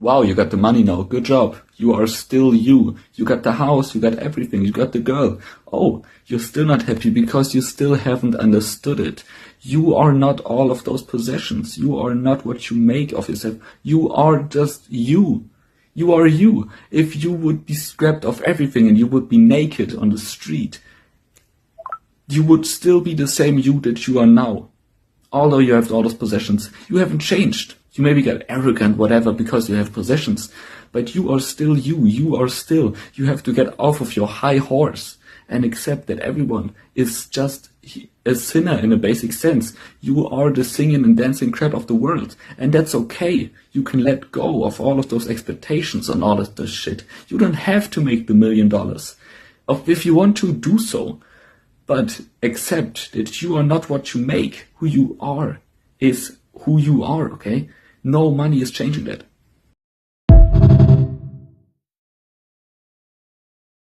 Wow, you got the money now. Good job. You are still you. You got the house, you got everything, you got the girl. Oh, you're still not happy because you still haven't understood it. You are not all of those possessions. You are not what you make of yourself. You are just you. You are you. If you would be stripped of everything and you would be naked on the street, you would still be the same you that you are now. Although you have all those possessions, you haven't changed. You maybe get arrogant, whatever, because you have possessions, but you are still you. You have to get off of your high horse and accept that everyone is just a sinner in a basic sense. You are the singing and dancing crap of the world, and that's okay. You can let go of all of those expectations and all of this shit. You don't have to make the $1 million. If you want to, do so. But accept that you are not what you make. Who you are is who you are, okay? No money is changing that.